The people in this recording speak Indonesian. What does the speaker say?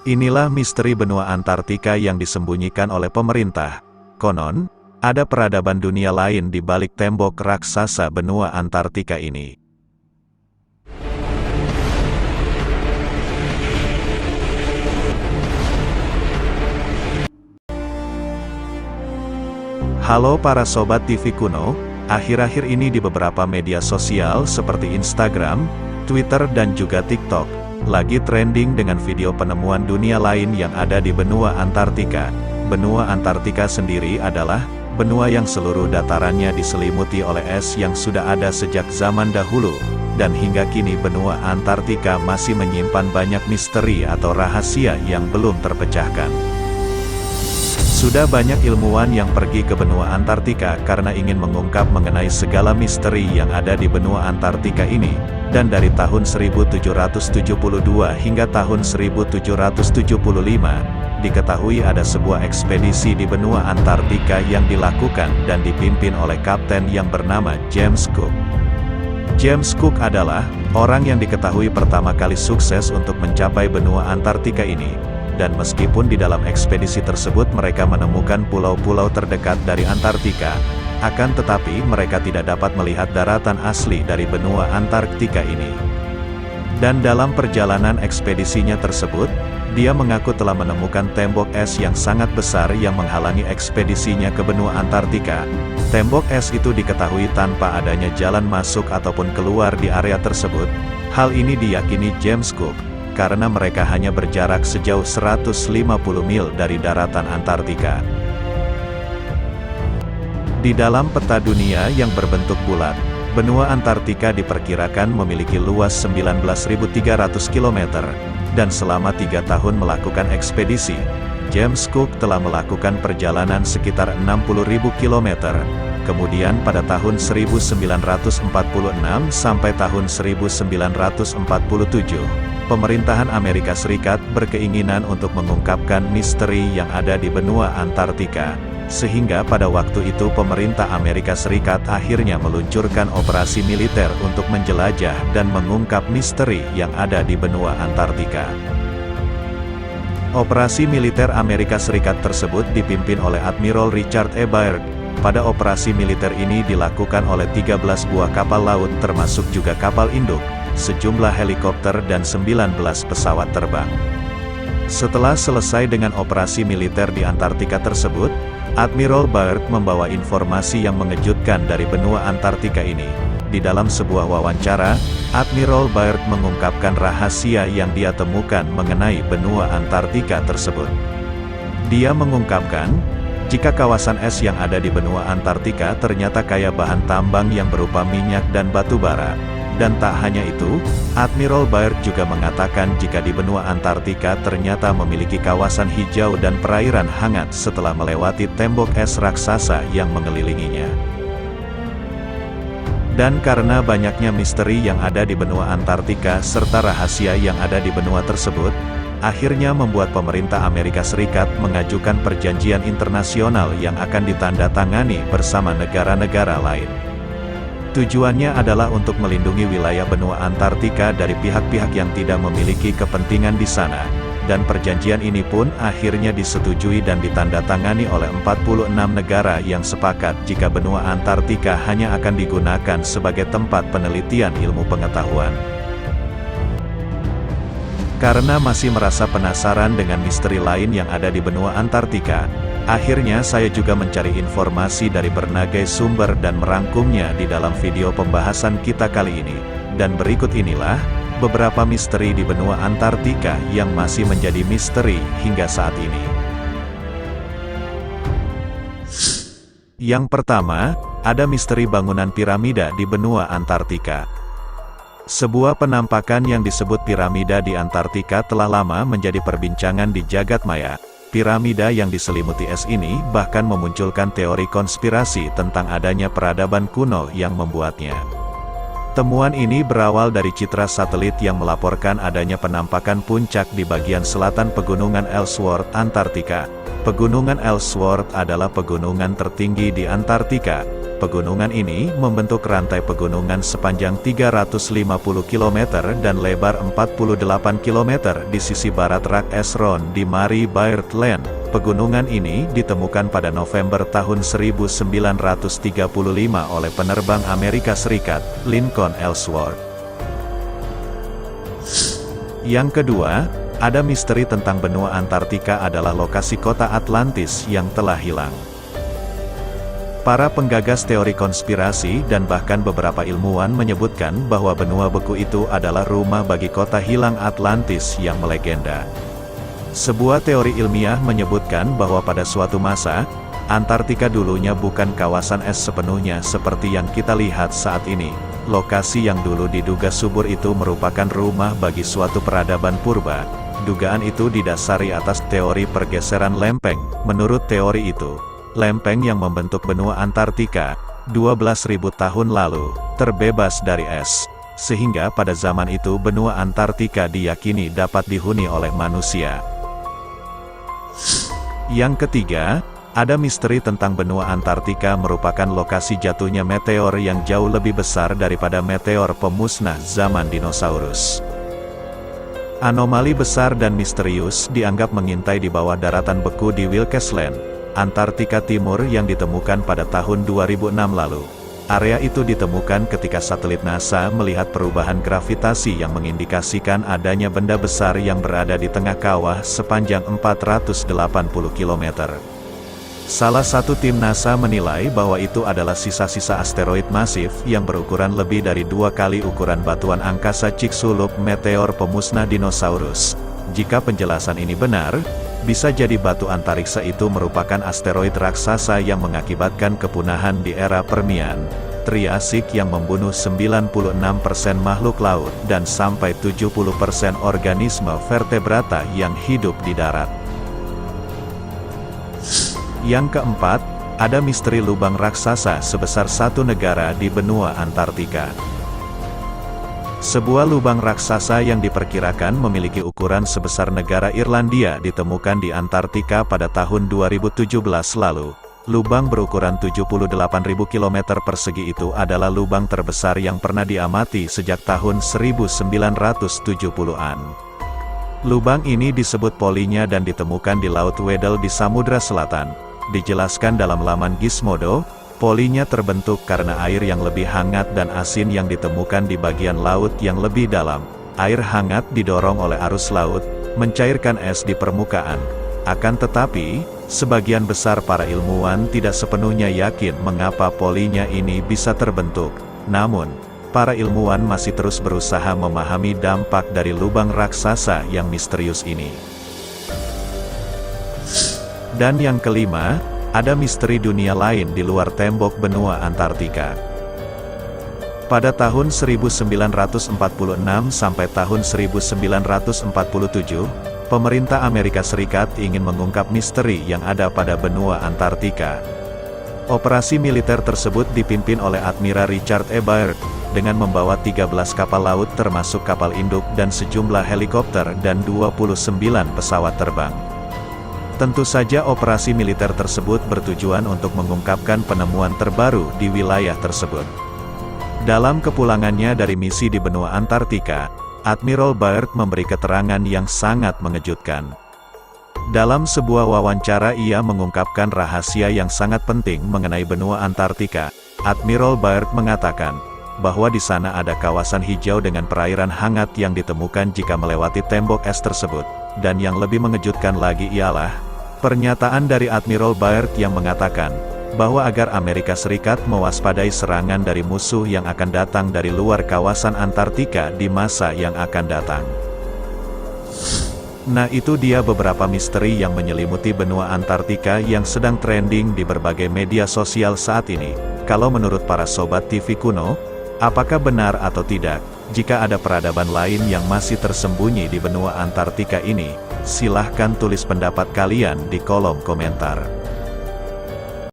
Inilah misteri benua Antartika yang disembunyikan oleh pemerintah. Konon, ada peradaban dunia lain di balik tembok raksasa benua Antartika ini. Halo para sobat TV Kuno, akhir-akhir ini di beberapa media sosial seperti Instagram, Twitter dan juga TikTok, lagi trending dengan video penemuan dunia lain yang ada di benua Antartika. Benua Antartika sendiri adalah benua yang seluruh datarannya diselimuti oleh es yang sudah ada sejak zaman dahulu, dan hingga kini benua Antartika masih menyimpan banyak misteri atau rahasia yang belum terpecahkan. Sudah banyak ilmuwan yang pergi ke benua Antartika karena ingin mengungkap mengenai segala misteri yang ada di benua Antartika ini, dan dari tahun 1772 hingga tahun 1775, diketahui ada sebuah ekspedisi di benua Antartika yang dilakukan dan dipimpin oleh kapten yang bernama James Cook. James Cook adalah orang yang diketahui pertama kali sukses untuk mencapai benua Antartika ini. Dan meskipun di dalam ekspedisi tersebut mereka menemukan pulau-pulau terdekat dari Antartika, akan tetapi mereka tidak dapat melihat daratan asli dari benua Antartika ini. Dan dalam perjalanan ekspedisinya tersebut, dia mengaku telah menemukan tembok es yang sangat besar yang menghalangi ekspedisinya ke benua Antartika. Tembok es itu diketahui tanpa adanya jalan masuk ataupun keluar di area tersebut. Hal ini diyakini James Cook, karena mereka hanya berjarak sejauh 150 mil dari daratan Antartika. Di dalam peta dunia yang berbentuk bulat, benua Antartika diperkirakan memiliki luas 19.300 km, dan selama 3 tahun melakukan ekspedisi, James Cook telah melakukan perjalanan sekitar 60.000 km. Kemudian pada tahun 1946 sampai tahun 1947, pemerintahan Amerika Serikat berkeinginan untuk mengungkapkan misteri yang ada di benua Antartika, sehingga pada waktu itu pemerintah Amerika Serikat akhirnya meluncurkan operasi militer untuk menjelajah dan mengungkap misteri yang ada di benua Antartika. Operasi militer Amerika Serikat tersebut dipimpin oleh Admiral Richard E. Byrd. Pada operasi militer ini dilakukan oleh 13 buah kapal laut termasuk juga kapal induk, sejumlah helikopter dan 19 pesawat terbang. Setelah selesai dengan operasi militer di Antartika tersebut, Admiral Byrd membawa informasi yang mengejutkan dari benua Antartika ini. Di dalam sebuah wawancara, Admiral Byrd mengungkapkan rahasia yang dia temukan mengenai benua Antartika tersebut. Dia mengungkapkan, jika kawasan es yang ada di benua Antartika ternyata kaya bahan tambang yang berupa minyak dan batu bara. Dan tak hanya itu, Admiral Byrd juga mengatakan jika di benua Antartika ternyata memiliki kawasan hijau dan perairan hangat setelah melewati tembok es raksasa yang mengelilinginya. Dan karena banyaknya misteri yang ada di benua Antartika serta rahasia yang ada di benua tersebut, akhirnya membuat pemerintah Amerika Serikat mengajukan perjanjian internasional yang akan ditandatangani bersama negara-negara lain. Tujuannya adalah untuk melindungi wilayah benua Antartika dari pihak-pihak yang tidak memiliki kepentingan di sana, dan perjanjian ini pun akhirnya disetujui dan ditandatangani oleh 46 negara yang sepakat jika benua Antartika hanya akan digunakan sebagai tempat penelitian ilmu pengetahuan. Karena masih merasa penasaran dengan misteri lain yang ada di benua Antartika, akhirnya saya juga mencari informasi dari berbagai sumber dan merangkumnya di dalam video pembahasan kita kali ini. Dan berikut inilah beberapa misteri di benua Antartika yang masih menjadi misteri hingga saat ini. Yang pertama, ada misteri bangunan piramida di benua Antartika. Sebuah penampakan yang disebut piramida di Antartika telah lama menjadi perbincangan di jagat maya. Piramida yang diselimuti es ini bahkan memunculkan teori konspirasi tentang adanya peradaban kuno yang membuatnya. Temuan ini berawal dari citra satelit yang melaporkan adanya penampakan puncak di bagian selatan pegunungan Ellsworth, Antartika. Pegunungan Ellsworth adalah pegunungan tertinggi di Antartika, Pegunungan ini membentuk rantai pegunungan sepanjang 350 km dan lebar 48 km di sisi barat Rak Esron di Mare Birdland. Pegunungan ini ditemukan pada November tahun 1935 oleh penerbang Amerika Serikat, Lincoln Ellsworth. Yang kedua, ada misteri tentang benua Antartika adalah lokasi kota Atlantis yang telah hilang. Para penggagas teori konspirasi dan bahkan beberapa ilmuwan menyebutkan bahwa benua beku itu adalah rumah bagi kota hilang Atlantis yang melegenda. Sebuah teori ilmiah menyebutkan bahwa pada suatu masa, Antartika dulunya bukan kawasan es sepenuhnya seperti yang kita lihat saat ini. Lokasi yang dulu diduga subur itu merupakan rumah bagi suatu peradaban purba. Dugaan itu didasari atas teori pergeseran lempeng. Menurut teori itu, lempeng yang membentuk benua Antartika, 12.000 tahun lalu, terbebas dari es. Sehingga pada zaman itu benua Antartika diyakini dapat dihuni oleh manusia. Yang ketiga, ada misteri tentang benua Antartika merupakan lokasi jatuhnya meteor yang jauh lebih besar daripada meteor pemusnah zaman dinosaurus. Anomali besar dan misterius dianggap mengintai di bawah daratan beku di Wilkes Land, Antartika Timur yang ditemukan pada tahun 2006 lalu. Area itu ditemukan ketika satelit NASA melihat perubahan gravitasi yang mengindikasikan adanya benda besar yang berada di tengah kawah sepanjang 480 km. Salah satu tim NASA menilai bahwa itu adalah sisa-sisa asteroid masif yang berukuran lebih dari 2 kali ukuran batuan angkasa Chicxulub meteor pemusnah dinosaurus. Jika penjelasan ini benar, bisa jadi batu antariksa itu merupakan asteroid raksasa yang mengakibatkan kepunahan di era Permian, Triasik yang membunuh 96% makhluk laut dan sampai 70% organisme vertebrata yang hidup di darat. Yang keempat, ada misteri lubang raksasa sebesar satu negara di benua Antartika. Sebuah lubang raksasa yang diperkirakan memiliki ukuran sebesar negara Irlandia ditemukan di Antartika pada tahun 2017 lalu. Lubang berukuran 78.000 km persegi itu adalah lubang terbesar yang pernah diamati sejak tahun 1970-an. Lubang ini disebut Polinya dan ditemukan di Laut Weddell di Samudra Selatan. Dijelaskan dalam laman Gizmodo, Polinya terbentuk karena air yang lebih hangat dan asin yang ditemukan di bagian laut yang lebih dalam. Air hangat didorong oleh arus laut, mencairkan es di permukaan. Akan tetapi, sebagian besar para ilmuwan tidak sepenuhnya yakin mengapa Polinya ini bisa terbentuk. Namun, para ilmuwan masih terus berusaha memahami dampak dari lubang raksasa yang misterius ini. Dan yang kelima, ada misteri dunia lain di luar tembok benua Antartika. Pada tahun 1946 sampai tahun 1947, pemerintah Amerika Serikat ingin mengungkap misteri yang ada pada benua Antartika. Operasi militer tersebut dipimpin oleh Admiral Richard E. Byrd, dengan membawa 13 kapal laut termasuk kapal induk dan sejumlah helikopter dan 29 pesawat terbang. Tentu saja operasi militer tersebut bertujuan untuk mengungkapkan penemuan terbaru di wilayah tersebut. Dalam kepulangannya dari misi di benua Antartika, Admiral Byrd memberi keterangan yang sangat mengejutkan. Dalam sebuah wawancara ia mengungkapkan rahasia yang sangat penting mengenai benua Antartika. Admiral Byrd mengatakan bahwa di sana ada kawasan hijau dengan perairan hangat yang ditemukan jika melewati tembok es tersebut. Dan yang lebih mengejutkan lagi ialah pernyataan dari Admiral Byrd yang mengatakan bahwa agar Amerika Serikat mewaspadai serangan dari musuh yang akan datang dari luar kawasan Antartika di masa yang akan datang. Nah, itu dia beberapa misteri yang menyelimuti benua Antartika yang sedang trending di berbagai media sosial saat ini. Kalau menurut para sobat TV kuno, apakah benar atau tidak? Jika ada peradaban lain yang masih tersembunyi di benua Antartika ini, silahkan tulis pendapat kalian di kolom komentar.